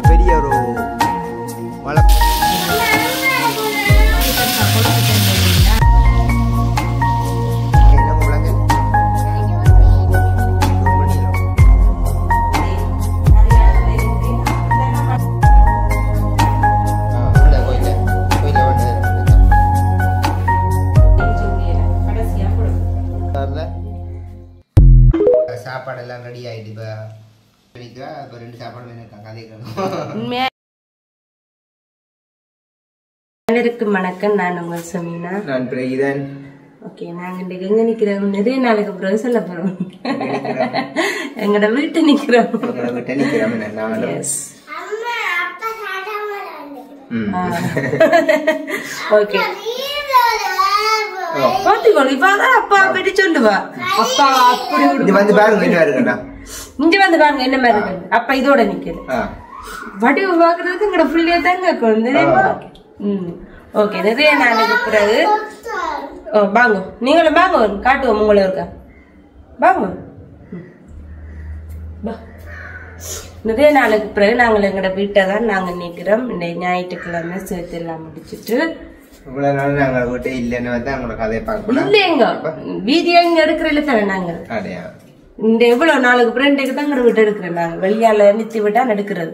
பெரிய ஒரு மலை சாப்பாடெல்லாம் ரெடி ஆயிட்டு இப்போ 2 சாப்பாடு வேணும் கதை அனைவருக்கும் வணக்கம். நான் உங்கள் சமீனா. நான் பிரகிதன். ஓகே, நாங்க இன்றைக்கு எங்க நிக்கிறோம்? நிறைய நாளுக்கு பிறகு சொல்ல போறோம். எங்கட வீட்டை நிக்கிறோம். ஓகே, அப்பா அப்படி சொல்லுவா. அப்பா அப்படி வந்து பாருங்க, இங்க வந்து பாருங்க என்ன மாதிரி இருக்கு. அப்பா இதோட நிக்குது. வடிவு பாக்குறதுக்கு எங்கட புள்ளிய தாங்க. ஓகே, நிறைய நாளுக்கு பிறகு வாங்க, நீங்களும் வாங்க, காட்டுவோம் உங்களை இருக்கா. வாங்க, நிறைய நாளுக்கு பிறகு நாங்கள் எங்கட வீட்டை தான் நாங்க நிக்கிறோம். இந்த ஞாயிற்றுக்கிழமை சேர்த்து எல்லாம் முடிச்சுட்டு இல்லைங்க வீடியோ இங்க எடுக்கிறதுல தானே நாங்க இந்த எவ்வளவு நாளுக்கு பிறகு இன்றைக்கு தான் எங்க வீட்டை எடுக்கிறோம். நாங்க வெளியால நிறுத்தி விட்டா எடுக்கிறது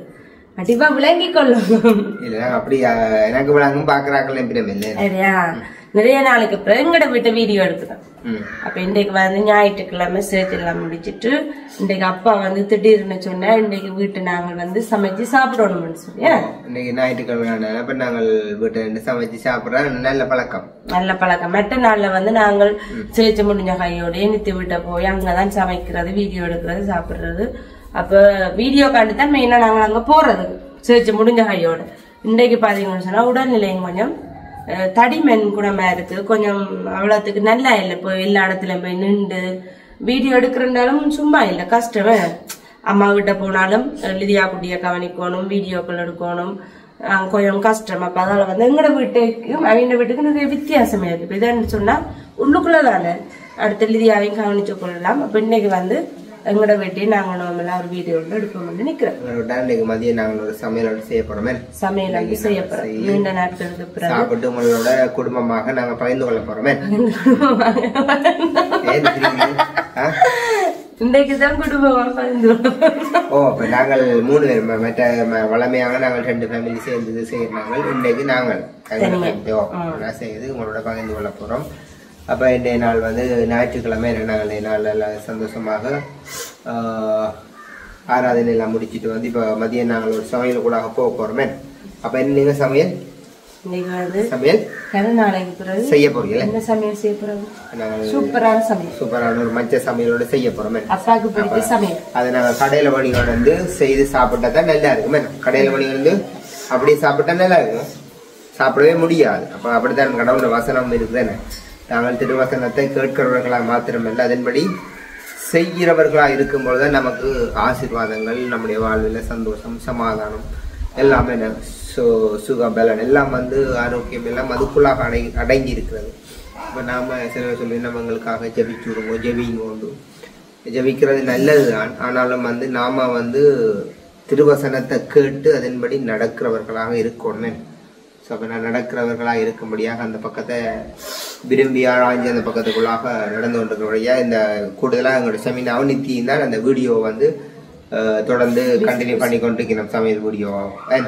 கண்டிப்பா விளங்கி கொள்ளும். அப்படி எனக்கு விளங்கும் பாக்குறாங்க. நிறைய நாளுக்கு பிறகு எங்கட வீட்டை வீடியோ எடுக்கிறோம். அப்ப இன்றைக்கு வந்து ஞாயிற்றுக்கிழமை சேர்த்து எல்லாம் முடிச்சிட்டு இன்றைக்கு அப்பா வந்து திடீர்னு சொன்னா இன்றைக்கு வீட்டு நாங்கள் வந்து சமைச்சு சாப்பிடணும்னு சொல்லியா. இன்னைக்கு ஞாயிற்றுக்கிழமை நாங்கள் வீட்டை சமைச்சு சாப்பிடுறோம். நல்ல பழக்கம், நல்ல பழக்கம். மற்ற நாள்ல வந்து நாங்கள் சேர்த்து முடிஞ்ச கையோட நித்தி வீட்டை போய் அங்கதான் சமைக்கிறது, வீடியோ எடுக்கிறது, சாப்பிடுறது. அப்ப வீடியோ காண்டிதான் மெயினா நாங்கள் அங்க போறது சேர்த்து முடிஞ்ச கையோட. இன்றைக்கு பாத்தீங்கன்னு சொன்னா உடல்நிலையும் கொஞ்சம் தடிமன் குணமா இருக்கு. கொஞ்சம் அவ்வளவுக்கு நல்லா இல்லை. இப்போ எல்லா இடத்துலயும் போய் நின்று வீடியோ எடுக்கிறனாலும் சும்மா இல்லை, கஷ்டமே. அம்மா கிட்ட போனாலும் லிதியா குட்டிய கவனிக்கணும், வீடியோக்கள் எடுக்கணும், கொஞ்சம் கஷ்டம். அப்ப அதால வந்து எங்கட வீட்டுக்கும் அவங்க வீட்டுக்கு நிறைய வித்தியாசமே இருக்கு. இப்ப இதான்னு சொன்னா உள்ளுக்குள்ளதானே அடுத்த லிதியாவையும் கவனிச்சு கொள்ளலாம். அப்ப இன்னைக்கு வந்து எங்கட வீட்டையும் நாங்க நார்மலா ஒரு வீடியோ எடுப்போம் நினைக்கிறோம். மதியம் நாங்கள் ஒரு சமையல் செய்ய போறோம். சமையல் செய்ய போறோம். நீண்ட நாட்களுக்கு பிறகு சாப்பிட்டு உங்களோட குடும்பமாக நாங்க பகிர்ந்து கொள்ள போறோம். இன்றைக்குதான் குடும்பமாக பகிர்ந்து கொள்ள நாங்கள் 3 பேர். மற்ற வளமையாக நாங்கள் 2 ஃபேமிலி சேர்ந்து செய்யறாங்க. இன்றைக்கு நாங்கள் செய்து உங்களோட பகிர்ந்து கொள்ள போறோம். அப்போ இன்றைய நாள் வந்து ஞாயிற்றுக்கிழமை. நாங்கள் நாள் எல்லாம் சந்தோஷமாக ஆராதனை எல்லாம் முடிச்சுட்டு வந்து இப்போ மதியம் நாங்கள் ஒரு சமையல் கூட போக போறோமே. அப்போ என்ன சமையல் செய்ய போறீங்களா? என்ன சமையல் செய்ய போறோம்? சூப்பரான சமையல், சூப்பரான ஒரு மஞ்சள் சமையலோட செய்ய போறோமே. அப்பாவுக்கு பிடிச்ச சமையல். அதை நாங்கள் கடையில வணிகம் வந்து செய்து சாப்பிட்டா தான் நல்லா இருக்குமே. கடையில வணிகம் வந்து அப்படியே சாப்பிட்டா நல்லா இருக்கும், சாப்பிடவே முடியாது. அப்போ அப்படித்தான் கடவுளோட வசனம் இருக்குதானே. நாங்கள் திருவசனத்தை கேட்கிறவர்களாக மாத்திரமல்ல, அதன்படி செய்கிறவர்களாக இருக்கும்பொழுதுதான் நமக்கு ஆசீர்வாதங்கள், நம்முடைய வாழ்வில் சந்தோஷம், சமாதானம் எல்லாமே சுகம் பலன் எல்லாம் வந்து ஆரோக்கியம் எல்லாம் அதுக்குள்ளாக அடங்கி இருக்கிறது. இப்போ நாம சில சொல்லி நம்மங்களுக்காக ஜெபிச்சுடுங்க, ஜெபிங்கோண்டு ஜெபிக்கிறது நல்லதுதான். ஆனாலும் வந்து நாம வந்து திருவசனத்தை கேட்டு அதன்படி நடக்கிறவர்களாக இருக்கணும். ஸோ அப்போ நான் நடக்கிறவர்களாக இருக்கும்படியாக அந்த பக்கத்தை விரும்பி ஆராய்ஞ்சு அந்த பக்கத்துக்குள்ளாக நடந்து கொண்டிருக்கிறபடியா இந்த கூடுதலாக எங்களோட செமினாவும் நித்தியும் தான் அந்த வீடியோவை வந்து தொடர்ந்து கண்டினியூ பண்ணி கொண்டிருக்கிறோம், சமையல் வீடியோவாக.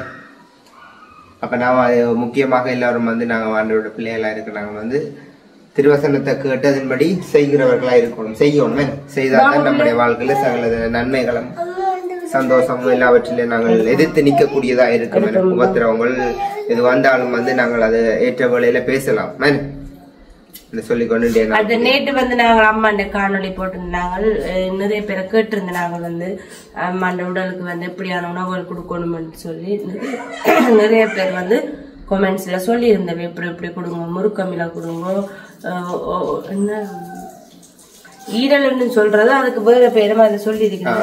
அப்போ நாம் அது முக்கியமாக எல்லாரும் வந்து நாங்கள் ஆண்டவரோட பிள்ளைகளாக இருக்க நாங்கள் வந்து திருவசனத்தை கேட்டு அதன்படி செய்கிறவர்களாக இருக்கணும், செய்யணும். செய்தால் தான் நம்முடைய வாழ்க்கையில் சகல நன்மைகளும் சந்தோஷம் எல்லாவற்றிலே நாங்கள் எதிர்த்து நிற்கக்கூடியதா இருக்கும். உபத்திரவங்கள் இது வந்தாலும் வந்து நாங்கள் அதை ஏற்ற வேளையில பேசலாம் சொல்லிக்கொண்டு. அது நேற்று வந்து நாங்கள் அம்மாண்ட காணொலி போட்டிருந்தாங்க. நிறைய பேரை கேட்டிருந்த நாங்கள் வந்து அம்மாண்ட உடலுக்கு வந்து எப்படியான உணவுகள் கொடுக்கணும்னு சொல்லி நிறைய பேர் வந்து கொமெண்ட்ஸ்ல சொல்லி இருந்தவை. இப்படி இப்படி கொடுங்க, முறுக்கமில கொடுங்க, என்ன ஈரல்னு சொல்றது அதுக்கு வேற பேரும் அதை சொல்லி இருக்கீங்க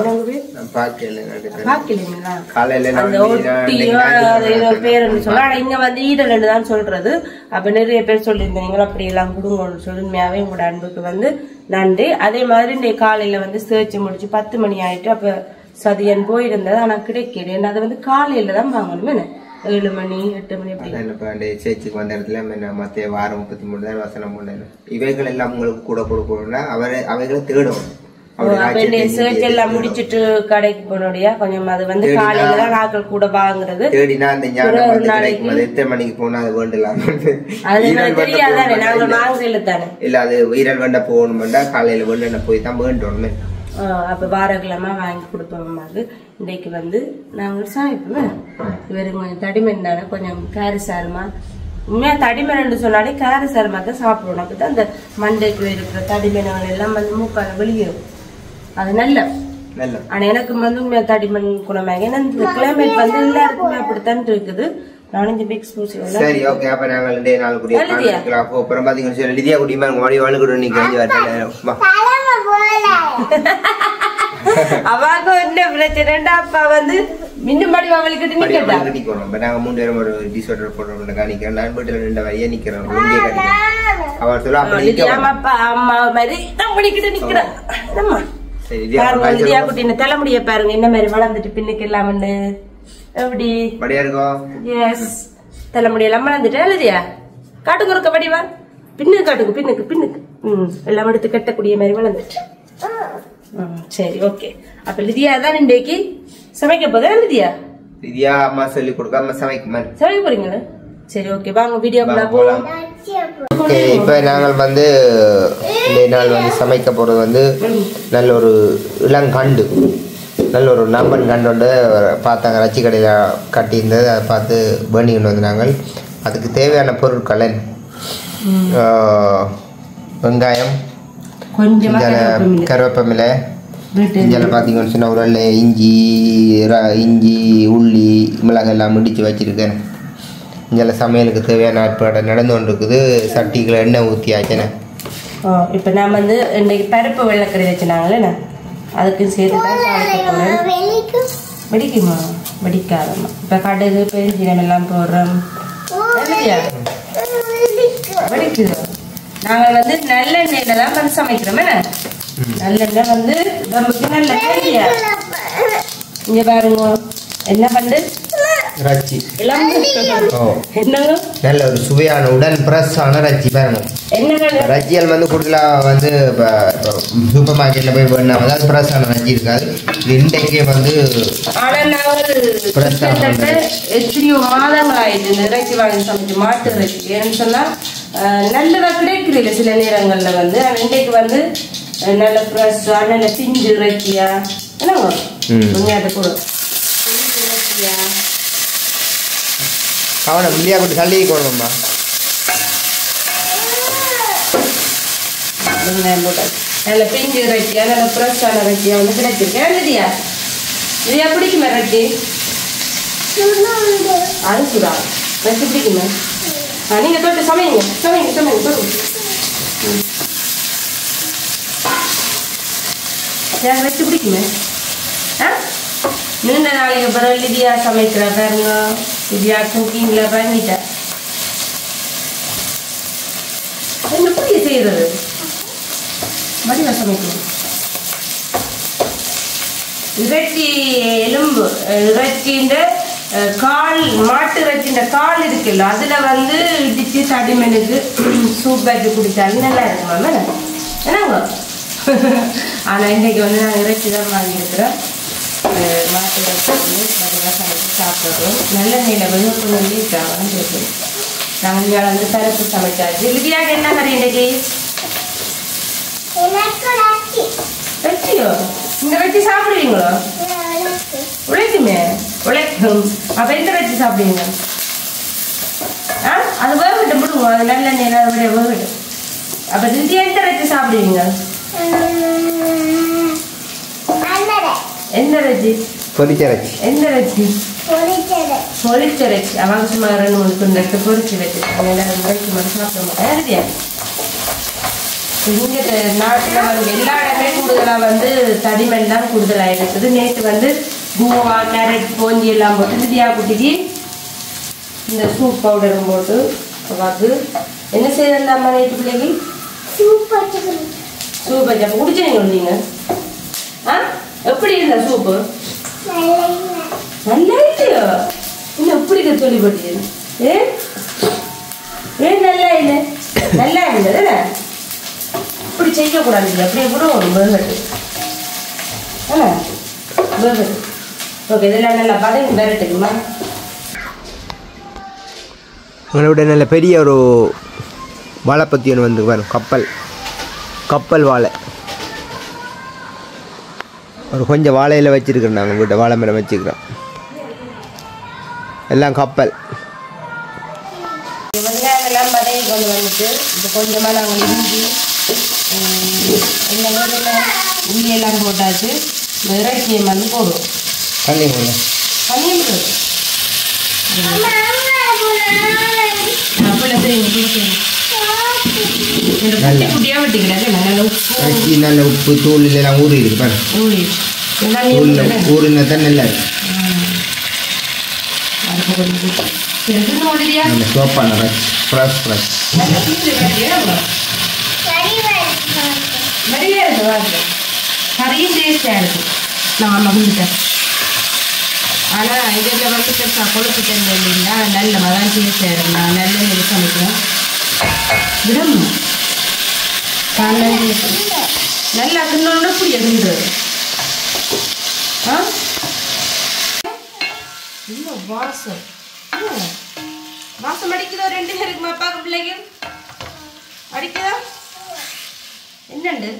பேருன்னு சொல்ல. ஆனா இங்க வந்து ஈரல் தான் சொல்றது. அப்ப நிறைய பேர் சொல்லியிருந்தீங்க அப்படி எல்லாம் கொடுங்கன்னு சொல்லி உண்மையாவே உங்களோட அன்புக்கு வந்து நன்றி. அதே மாதிரி இன்னைக்கு காலையில வந்து சேர்ச்சி முடிச்சு 10 மணி ஆயிட்டு. அப்ப சதியன் போயிருந்தது ஆனா கிடைக்கல. அது வந்து காலையில தான் வாங்கணும். 7 மணி 8 மணி அப்படி சேர்ச்சுக்கு வந்த இடத்துல மத்திய வாரம் 33 தான் வசனம் பண்ணேன். இவைகள் எல்லாம் உங்களுக்கு கூட கொடுக்கணும்னா அவைகளை தேடணும். சேர்ச் எல்லாம் முடிச்சுட்டு கடைக்கு போனோடைய கொஞ்சம் அது வந்து காலையில தான் நாட்கள் கூட வாங்குறது. தேடினா அந்த ஞாபகம் எத்தனை மணிக்கு போனா அது வேண்டலாம். அது தெரியாதானே நாங்க வாங்கல தானே. இல்ல அது ஈரல் வண்ட போகணும்டா காலையில வேண்ட போய் தான் வேண்டோம். அப்ப வாரக்கிழமை வாங்கி கொடுப்போம். இன்றைக்கு வந்து நாங்கள் சாய்ப்போம். இவரு கொஞ்சம் தடிமன் தானே கொஞ்சம் காரசாரமா. உண்மையா தடிமன் சொன்னாலே காரசாரமா தான் சாப்பிடணும். அப்பதான் அந்த மண்டைக்கு இருக்கிற தடிமன்கள் எல்லாம் வந்து மூக்கால வெளியேறும். அது நல்ல. ஆனா எனக்கு வந்து உண்மையா தடிமன் குணமாக. ஏன்னா இந்த கிளைமேட் வந்து எல்லாருக்குமே அப்படித்தான் இருக்குது. நானும் மிக்ஸ் சரி ஓகே. அப்ப நாங்கள் 2 நாள் கூடிய அப்புறம் பாத்தீங்கன்னா லிதியா குடிமா மறுபடியும் வாழ்க்கை நீங்க அவாக்கு என்ன பிரச்சனைடா அப்பா வந்து மின்னும் படி அவளுக்கு நிக்கட்டா நிக்கணும். நாங்க 3 பேரும் ஒரு டிஷர்ட் போடுறோம் காணிக்கிறேன். நான் வீட்டுல 2 வரைய நிக்கிறேன். இங்கே காணிக்கிறேன். அவர் சொல்ல அப்ப நிக்க அப்பா அம்மா மாதிரி நான் படிக்கிட்டு நிக்கிறேன். அம்மா சரி லிதியா குட்டின தலைமுடிய பாருங்க என்ன மாதிரி வளர்ந்துட்டு பின்னுக்கு இல்லாமன்னு எப்படி படியா இருக்கும். எஸ் தலைமுடி எல்லாம் வளர்ந்துட்டு லிதியா காட்டுக்கு இருக்க படிவா பின்னு காட்டுக்கு பின்னுக்கு பின்னுக்கு எல்லாம் எடுத்து கட்டக்கூடிய மாதிரி வளர்ந்துட்டு. சரி ஓகே. அப்ப லிதியா தான் இன்றைக்கு சமைக்க போதா? லிதியா அம்மா சொல்லி கொடுக்காம சமைக்க போறீங்களா? சரி ஓகே வாங்க வீடியோக்குள்ள போலாம். ஓகே இப்ப நாங்கள் வந்து இந்த நாள் வந்து சமைக்க போறது வந்து நல்ல ஒரு இளங்கண்டு நல்ல ஒரு நம்பன் கண்டு பார்த்தாங்க. ரச்சி கடையில கட்டியிருந்தது. அதை பார்த்து வேண்டி கொண்டு வந்து நாங்கள் அதுக்கு தேவையான பொருட்கள் வெங்காயம் கொஞ்சம் கருவேப்பமிலை இதில் பார்த்தீங்கன்னு சொன்னால் ஒரு இஞ்சி உள்ளி மிளகாய் எல்லாம் முடிச்சு வச்சுருக்கேன். இதில் சமையலுக்கு தேவையான ஏற்பாடு நடந்து கொண்டு இருக்குது. சட்டிகளை எண்ணெய் ஊற்றியாச்சுண்ணே. இப்போ நான் வந்து இன்றைக்கி பருப்பு வெள்ளைக்கறி வச்சுனாங்களே அதுக்கு சேர்த்து தான் சாப்பிட்டு போகிறேன். வெடிக்குமா? வெடிக்காதம்மா. இப்போ கடுகு பெருஞ்சீரம் எல்லாம் போடுறோம். வெடிக்குது. நாங்கள் வந்து நல்லெண்ணெயில தான் வந்து சமைக்கிறோமே. நல்லெண்ணெய் வந்து நமக்கு நல்ல தெரியா. இங்க பாருங்க என்ன பண்ணு நல்ல ஒரு சுவையான உடன் பிரஸ்ஸான ரச்சி பாருங்க. ரச்சியல் வந்து கூடுதலாக வந்து சூப்பர் மார்க்கெட்ல போய் வேணும். அதாவது பிரஸ்ஸான ரச்சி இருக்காது. இன்றைக்கே வந்து எத்தனையோ மாதங்கள் ஆயிடுச்சு இந்த இறைச்சி வாங்கி சமைச்சு மாட்டு இறைச்சி. ஏன்னு சொன்னா நல்லதா கிடைக்கிறீங்க சில நேரங்கள்ல வந்து. இன்றைக்கு வந்து நல்ல ஃப்ரெஷ்ஷா நல்ல பிஞ்சு இறைச்சியா என்னங்க உண்மையாட்ட கூட பிஞ்சு இறைச்சியா அவனை முடியா கொண்டு தள்ளி போடணும்மா. நல்ல பிஞ்சு இறைச்சியா நல்ல ஃப்ரெஷ்ஷான இறைச்சியா வந்து கிடைச்சிருக்கேன். இல்லையா இல்லையா பிடிக்குமா இறைச்சி? அது சுடா இறைச்சி பிடிக்குமா? நீங்க தொட்டு சமைங்க சமைங்க சமைங்க தொட்டு இறைச்சி பிடிக்குமே. நீண்ட நாளைக்கு அப்புறம் லிதியா சமைக்கிற பாருங்க. லிதியா குக்கிங்ல பண்ணிட்ட எப்படி செய்யறது? மதியா சமைக்கணும். இறைச்சி எலும்பு இறைச்சின்ற கால் மாட்டு இறைச்சின்ற கால் இருக்குல்ல அதுல வந்து இடிச்சு தடிமனுக்கு சூப் வச்சு குடிச்சாலும் நல்லா இருக்குமா என்னங்க? ஆனா இன்னைக்கு வந்து நாங்கள் இறைச்சி தான் வாங்கியிருக்கிறோம். மாட்டு இறைச்சி வந்து சமைச்சு சாப்பிட்றோம். நல்லெண்ணெயில் வெள்ளம் இருக்காங்கன்னு கேட்குறோம். நாங்கள் இங்கே வந்து பருப்பு சமைச்சாச்சு. லிதியாக என்ன மாதிரி இன்னைக்கு வெச்சியோ? இந்த வெச்சி சாப்பிடுவீங்களோ? உழைக்குமே உழைக்கும். அப்ப எந்த வெச்சி சாப்பிடுவீங்க? அது வேகட்டும் விடுவோம். அது நல்லெண்ணெய் அதை விட வேகட்டும். அப்ப லிதியா எந்த வெச்சி சாப்பிடுவீங்க? எந்த வெச்சி? பொரிச்சரைச்சி. எந்த வெச்சி? பொரிச்சரைச்சி. அவங்க சும்மா 2-3 துண்டு எடுத்து பொரிச்சு வச்சு சாப்பிட மாட்டேன். இங்கே நாட்டில் வந்து எல்லா இடமே கூடுதலாக வந்து தடிமண் தான் கூடுதலாக இருக்குது. நேற்று வந்து பூவா நேரட் போஞ்சி எல்லாம் போட்டு தியா குட்டிக்கு இந்த சூப் பவுடரும் போட்டு வந்து என்ன செய்யலாமா நேற்று பிள்ளைக்கு சூப் வச்சா குடிச்சீங்க நீங்கள்? ஆ எப்படி இருந்தா சூப்பு? நல்லா இல்லையோ? இன்னும் எப்படி சொல்லிப்பட்டு ஏன் நல்லா இல்லை? நல்லா இருந்தது இப்படி செய்யக்கூடாது. அப்படியே கூட ஒரு வேகட்டு வேகட்டு. ஓகே இதெல்லாம் நல்லா பதவி வேறட்டுக்குமா? உங்களோட நல்ல பெரிய ஒரு வாழை பற்றி ஒன்று வந்து வரும். கப்பல் வாழை ஒரு கொஞ்சம் வாழையில் வச்சுருக்கிறோம். நாங்கள் வீட்டை வாழை மரம் வச்சுக்கிறோம். எல்லாம் கப்பல். வெங்காயமெல்லாம் பதவி கொண்டு வந்துட்டு இப்போ கொஞ்சமாக நாங்கள் இஞ்சி இந்த உள்ளி எல்லாம் போட்டாச்சு. இறைச்சியை வந்து போடுவோம். பண்ணியும் குட்டியாக வெட்டிக்கிறாங்க. நல்ல உப்பு தூள் இதெல்லாம் ஊறி இருக்கு பாரு. ஊறினா தான் நல்லா இருக்கு. சோப்பான ஃப்ரெஷ் கறியும் டேஸ்டாக இருக்கும். நான் மகிழ்ந்துட்டேன். ஆனால் இதில் வந்து கொழுப்பு தண்ணி இல்லைங்களா நல்ல மதான் டேஸ்டாக இருக்கும். நான் நல்ல நெல் சமைக்கிறேன். விடணும் நல்லா தின்னோட புரியுதுன்றது. ஆ இன்னும் வாசம் அடிக்குதோ? 2 பேருக்கு அப்பாவுக்கு பிள்ளைக்கு அடிக்குதா? என்னண்டு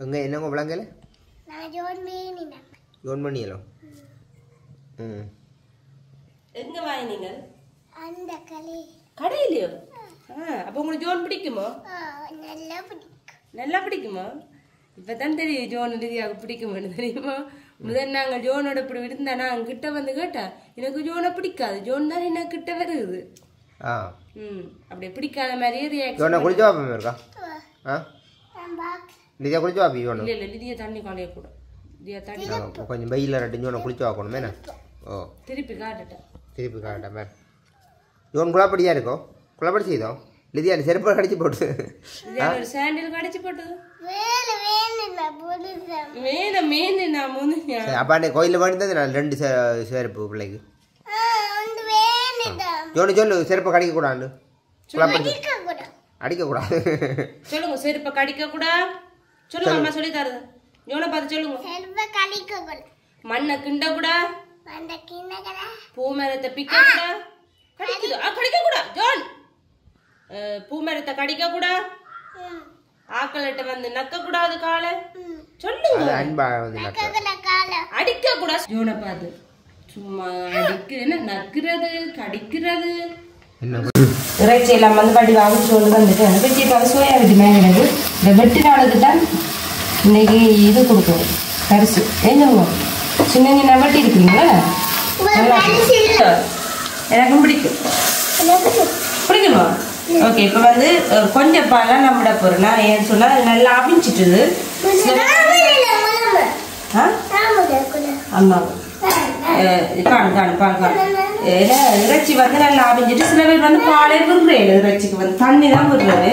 எங்க என்னங்க விளங்கல? ஜோன் பண்ணியலோ? எங்க வாங்கினீங்க? கடையிலையோ? அப்போ உங்களுக்கு ஜோன் பிடிக்குமோ? நல்லா பிடிக்குமா? இப்பதான் தெரியும் ஜோன் ரீதியாக பிடிக்குமான்னு. தெரியுமா? முதல் நாங்கள் ஜோனோட இப்படி இருந்தா நான் கிட்ட வந்து கேட்டா எனக்கு ஜோனை பிடிக்காது. ஜோன் தான் என்ன கிட்ட வருது. அப்படி பிடிக்காத மாதிரியே ரியாக்ஷன். குளிச்சா இருக்கா? லிதியா குளிச்சா இல்ல இல்ல லிதியா தண்ணி காலைய கூட தண்ணி கொஞ்சம் வெயில ரெண்டு ஜோனை குளிச்சு வாக்கணும் மேன. ஓ திருப்பி காட்டட்டேன் மேன். ஜோன் குழாப்படியா இருக்கோ? குழாப்படி செய்தோம் லிதியா செருப்பு கடிச்சு போட்டு சாண்டில் கடிச்சு போட்டு அப்பாண்டே கோயிலில் வேண்டியது நான் 2 செருப்பு பிள்ளைக்கு. சொல்லு செருப்பை கடிக்க கூடாது. அடிக்க கூடாது சொல்லுங்க. செருப்பை கடிக்க கூடாது சொல்லுங்க. அம்மா சொல்லி தருது. ஜோனை பார்த்து சொல்லுங்க. மண்ணை கிண்ட கூடா. பூமரத்தை பிக்க கூடா. கடிக்க கூடா ஜோன். பூமரத்தை கடிக்க கூடா. ஆக்கள்கிட்ட வந்து நக்க கூடாது. காலை சொல்லுங்க. அடிக்க கூடாது. ஜோனை பார்த்து சும்மா அடிக்கிறது நக்குறது கடிக்கிறது. இறைச்சி எல்லாம் வந்து வடி வாங்கிச்சு கொண்டு வந்துட்டு வெட்டி சோயா வெட்டி மேங்கிறது. இந்த வெட்டி நாளுக்கு தான் இன்னைக்கு இது கொடுக்கணும் பரிசு. ஏங்க சின்ன சின்ன வெட்டி இருக்கிறீங்களா? எனக்கும் பிடிக்கும். பிடிக்குமா? ஓகே இப்போ வந்து கொஞ்சம் பாலாம் நம்ம விட போகிறோம். நான் ஏன்னு சொன்னால் நல்லா அவிஞ்சிட்டுது. ஆமாம் காணும் இறைச்சி வந்து நல்லா அவிஞ்சிட்டு சில பேர் வந்து பாலே விடுறேன். இறைச்சிக்கு வந்து தண்ணி தான் விடுறது.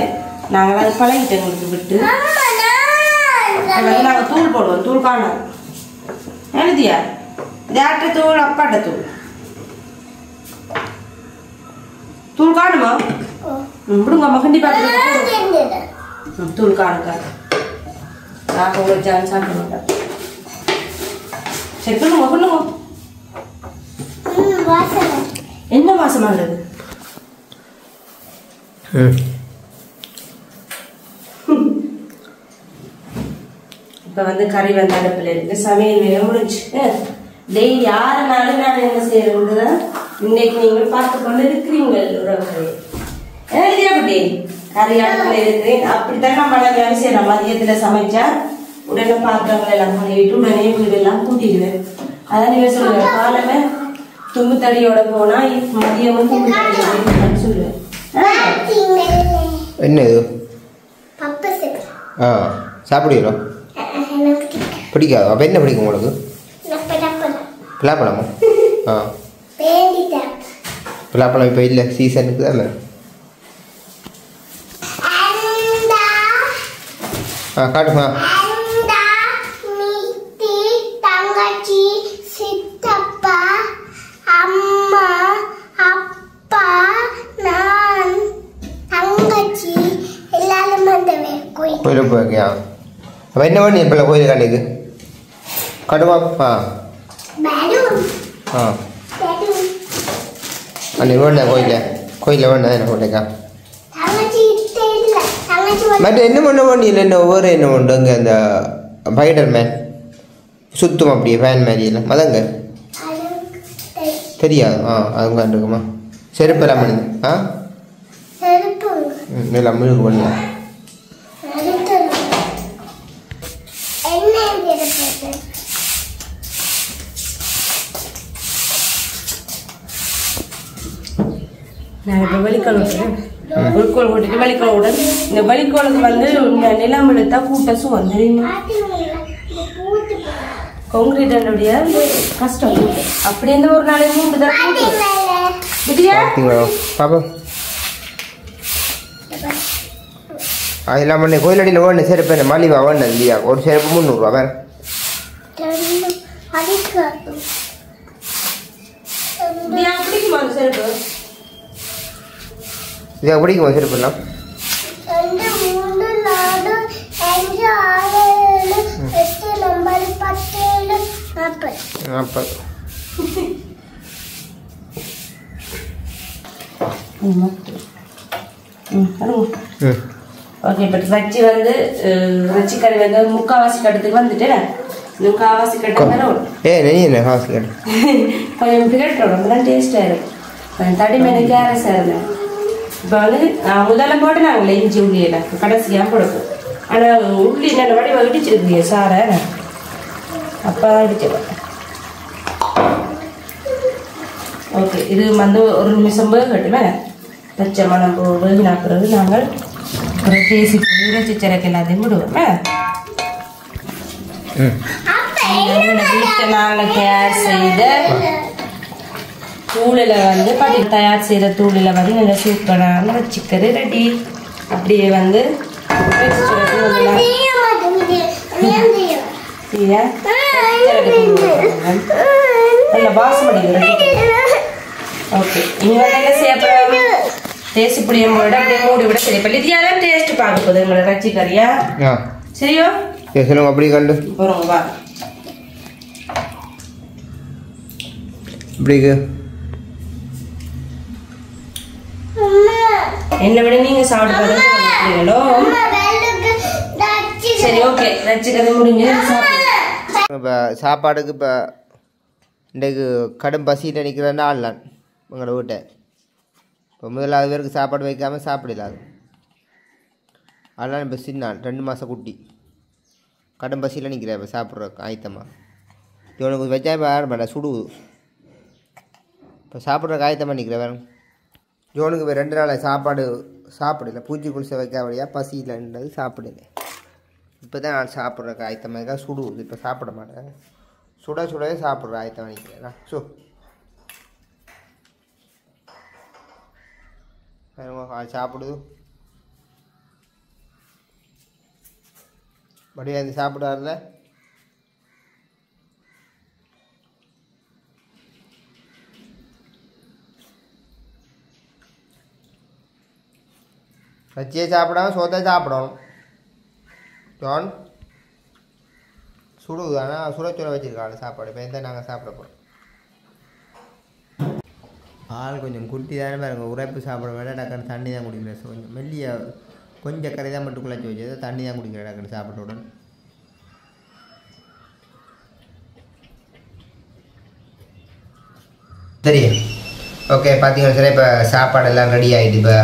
நாங்கள் அது பழகிட்டோம் எங்களுக்கு விட்டு. வந்து நாங்கள் தூள் போடுவோம். தூள் காணும் எழுதியா? தேட்ட தூள் அப்பாட்ட தூள் தூள் காணுமா? விடுங்க அம்மா கண்டிப்பாக தூள் காணுக்கா. நாங்கள் ஒரு ஜான் சாப்பிட மாட்டோம். சரி பண்ணுங்க. என்ன வாசமானது? இப்ப வந்து கறி வந்து அடுப்புல இருக்கு. சமையல் வேலை முடிஞ்சு. டெய்லி 6 நாள் நான் என்ன செய்யறதுதான் இன்னைக்கு நீங்கள் பார்த்து கொண்டு இருக்கிறீங்கள். உறவுகளே குட்டி கறி அடுப்புல இருக்கிறேன். அப்படித்தான் நம்ம வேலை செய்யறோம். மதியத்துல சமைச்சா உடனே பாத்திரங்கள் எல்லாம் கழுவிட்டு உடனே வீடு எல்லாம் கூட்டிடுவேன். அதான் நீங்க சொல்லுங்க காலமே தும்பு தடியோட போனா மதியமும் தும்பு தடியோட சொல்லுவேன். என்ன இது? சாப்பிடுவீங்களோ? பிடிக்காது. அப்போ என்ன பிடிக்கும் உங்களுக்கு? பலாப்பழமா? பலாப்பழம் இப்போ இல்லை, சீசனுக்கு தான். காட்டுமா? கோயிலுக்கு போயிருக்கியா? அப்போ என்ன பண்ணி இப்போ கோயில் கண்டிக்கு கடுவா? அன்னைக்கு வேண்டாம் கோயிலில் வேண்டாம் என்ன போட்டேக்கா? பட் என்ன பண்ண வேண்டிய என்ன ஒவ்வொரு என்ன உண்டு அங்கே அந்த ஃபைடர் மேன் சுத்தம் அப்படியே ஃபேன் மாதிரி இல்லை மதங்க தெரியாது. அதுங்க இருக்குமா? செருப்பு எல்லாம் பண்ணுது. எல்லாம் முழுக்கு பண்ணலாம். நான் இப்போ வலிக்கோல் போட்டுட்டு வலிக்கோளுடன் இந்த வலிக்கோளுக்கு வந்து நிலம் எடுத்தா கூட்டசும் வந்துடுமா? கான்கிரீட்டோடைய கஷ்டம் அப்படி எந்த ஒரு நாளைக்கு 3 தான் அதெல்லாம் பண்ண கோயிலடியில் வேணும் செருப்பு மலிவா வேணும் இல்லையா? ஒரு செருப்பு 300 ரூபா வேறு. பிடிக்குமா செருப்பு? இதை பிடிக்குமா செருப்புலாம்? ஓகே. இப்போ ரச்சி வந்து ரச்சி கடை வந்து முக்காவாசி கட்டத்துக்கு வந்துட்டு முக்காவாசி கட்ட கொஞ்சம் பிகட்டோட தான் டேஸ்டாக இருக்கும். கொஞ்சம் தடி மேலே கேரஸாக இருந்தேன். இப்போ வந்து முதல்ல போட்டு நாங்கள் இஞ்சி உள்ளியில் கடைசியாக கொடுப்போம். ஆனால் உள்ளி நல்ல வடிவாக இடிச்சிருக்கீங்க சாரை அப்போ தான் இடிச்சிருவேன். ஓகே. இது வந்து ஒரு நிமிஷம் வேகட்டுமே. பச்சை மணம் வேகினா பிறகு நாங்கள் ஒரு தேசி இறைச்சி சிறக்கு எல்லாத்தையும் விடுவோம். வீட்டை நாங்கள் தயார் செய்த தூளில் வந்து பட்டி தயார் செய்கிற தூளில் வந்து நல்ல சூப்பரான வச்சுக்கிறது ரெடி. அப்படியே வந்து நல்ல வாசமடி. ஓகே. இனி வந்து என்ன செய்யப்படாம தேசி புளியம் போட அப்படியே மூடி விட சரி. இப்போ லிதியாதான் டேஸ்ட் பார்க்க போகுது உங்களோட ரச்சி கறியா? சரியோ சொல்லுங்க. அப்படி கண்டு போகிறோங்க வா. இப்படி என்ன விட நீங்க சாப்பிட்டு பாருங்களோ. சரி ஓகே. ரச்சி கறி முடிஞ்சு இப்போ சாப்பாடுக்கு இப்போ இன்றைக்கு கடும் பசியில் நிற்கிறேன்னா ஆடலான் உங்களோட வீட்டை. இப்போ முதலாவது பேருக்கு சாப்பாடு வைக்காமல் சாப்பிடலாது அதெல்லாம். இப்போ சின்ன 2 மாதம் குட்டி கடும் பசியில் நிற்கிறேன். இப்போ சாப்பிட்ற ஆயத்தமாக இவனுக்கு வச்சா இப்போ ஆரம்பிட்டேன் சுடுவு. இப்போ சாப்பிட்ற ஆயத்தமாக நிற்கிறேன் வேணும். ஜோனுக்கு இப்போ 2 நாள் சாப்பாடு சாப்பிடல. பூச்சி குளிசை வைக்க வழியாக பசியில்ன்றது சாப்பிடல. இப்போ தான் நான் சாப்பிட்ற ஆயத்தமாக சுடுவது. இப்போ சாப்பிட மாட்டேன். சுட சுடவே சாப்பிட்ற ஆயத்தமாக நிற்கிறேன். சாப்பிடுது படியா இது சாப்பிடாருல. பச்சையே சாப்பிடாம சோத்தை சாப்பிடணும். ஜான் சுடுது. ஆனால் சுட சுட வச்சுருக்காங்க சாப்பாடு. இப்போ எந்த நாங்கள் சாப்பிட போகிறோம். ஆள் கொஞ்சம் குட்டி தானே பாருங்க. உரைப்பு சாப்பிட வேண்டாம். டக்குன்னு தண்ணி தான் குடிக்கிறேன். கொஞ்சம் மெல்லிய கொஞ்சம் கறி தான் மட்டும் குழச்சி வச்சது. தண்ணி தான் குடிக்கிறேன் டக்குன்னு சாப்பிட்ட உடனே. சரி ஓகே. பார்த்தீங்கன்னா சார் இப்போ சாப்பாடெல்லாம் ரெடி ஆகிடுது. இப்போ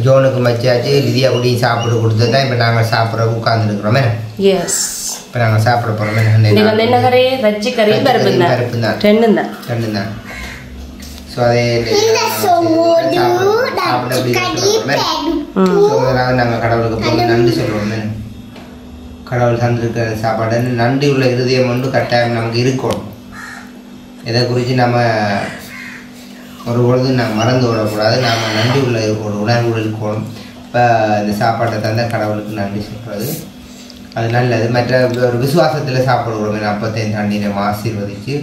ஜோனுக்கு மச்சாச்சு லிதியா குடியும் சாப்பிட்டு கொடுத்தது தான் இப்போ நாங்கள் சாப்பிட்ற உட்காந்துருக்குறோமே. எஸ். இப்போ நாங்கள் சாப்பிட போகிறோமே. என்ன கறி? ரச்சி கறி பருப்பு தான். 2 தான். ஸோ அதே நாங்கள் கடவுளுக்கு போய் நன்றி சொல்லுவோம். கடவுள் தந்திருக்கிற சாப்பாடு நன்றி உள்ள இருதயம் ஒன்று கட்டாயம் நமக்கு இருக்கணும். இதை குறித்து நம்ம ஒரு பொழுது நாங்கள் மறந்து விடக்கூடாது. நாம் நன்றி உள்ள ஒரு உணர்வு இருக்கணும். இப்போ இந்த சாப்பாட்டை தந்த கடவுளுக்கு நன்றி சொல்கிறது அது நல்லது. மற்ற ஒரு விசுவாசத்தில் சாப்பிடுவோம். அப்பத்தையும் தண்ணி நம்ம ஆசீர்வதித்து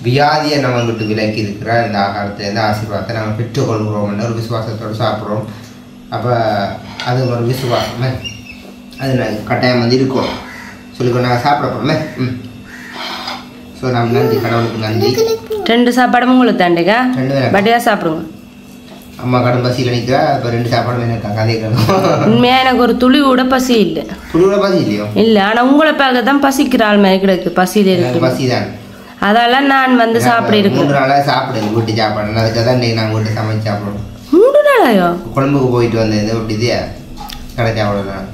வியாதியை நம்ம விட்டு விலக்கி இருக்கிற இந்த ஆகாரத்திலேருந்து ஆசீர்வாதத்தை நம்ம பெற்றுக்கொள்கிறோம்னு ஒரு விசுவாசத்தோடு சாப்பிட்றோம். அப்போ அது ஒரு விசுவாசமே அது கட்டாயம் வந்து இருக்கும் சொல்லிக்கோ நாங்கள் சாப்பிட போகிறோமே. ஸோ நம்ம நன்றி கடவுளுக்கு நன்றி. 2 சாப்பாடும் உங்களுக்கு தாண்டிக்கா 2 பட்டியா சாப்பிடுங்க. அம்மா கடும் பசியில் நிற்கிறா. இப்போ 2 சாப்பாடும் எனக்கு அதே கிடக்கும். உண்மையாக எனக்கு ஒரு துளி கூட பசி இல்லை. துளி கூட பசி இல்லையோ? இல்லை. ஆனால் உங்களை பார்க்க தான் பசிக்கிறாள் மாதிரி கிடக்கு. பசியில் இருக்கு. பசி தான். அதெல்லாம் நான் வந்து சாப்பிட இருக்கேன். 3 நாளாக சாப்பிடுது வீட்டு சாப்பாடு. அதுக்காக தான் இன்றைக்கி நாங்கள் வீட்டு சமைச்சு சாப்பிடுவோம். 3 நாளாயோ? குழம்புக்கு போயிட்டு வந்தது அப்படிதியா கடை சாப்பிடலாம்.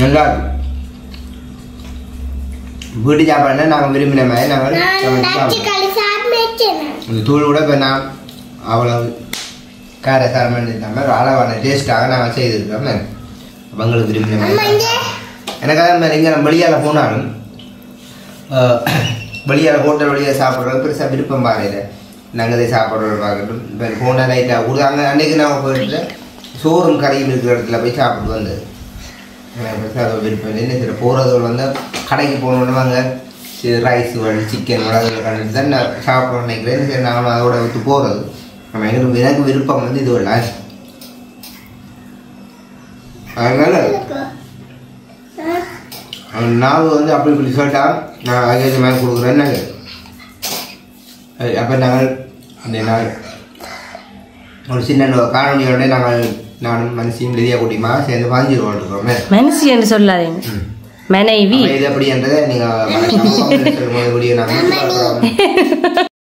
நல்லா இருக்கும். வீட்டு சாப்பாடுனா நாங்கள் விரும்பின மாதிரி நாங்கள் இந்த தூள் கூட இப்போ நான் அவ்வளோ காரசாரமாக இல்லாமல் அளவான டேஸ்ட்டாக நாங்கள் செய்திருக்கோம். அவங்களுக்கு விரும்பின மாதிரி எனக்காக மாதிரி இங்கே நம்ம வெளியால் போனாலும் வெளியால் ஹோட்டல் வழியாக சாப்பிட்றது பெருசாக விருப்பம் பாருங்க. நாங்கள் இதை சாப்பிட்றது பார்க்கட்டும். இப்போ போன நைட்டாக கூட அங்கே அன்றைக்கி நாங்கள் போயிட்டு சோறும் கறியும் இருக்கிற இடத்துல போய் சாப்பிட்டு வந்தது. எனக்கு பெருசாக விருப்பம் இல்லை. என்ன சில போகிறதோடு வந்து கடைக்கு போகணுன்னு வாங்க ரைஸ் சிக்கன் அதில் கண்டுட்டு தான் நான் சாப்பிட்றோன்னு நினைக்கிறேன். சரி நானும் அதோட விட்டு போகிறது. நம்ம எனக்கு விருப்பம் வந்து இது இல்லை. அதனால நாங்கள் வந்து அப்படி இப்படி சொல்லிட்டா நான் அதே மாதிரி கொடுக்குறேன்னு அப்போ நாங்கள் அந்த நாள் ஒரு சின்ன காணொலியோட நானும் மனசியும் லிதியா குட்டிமா சேர்ந்து 5 ரூபா இருக்கிறோமே. மனசி என்று சொல்லாதீங்க, மனைவி. இது எப்படி என்றதை நீங்கள் வீடியோ நாங்கள்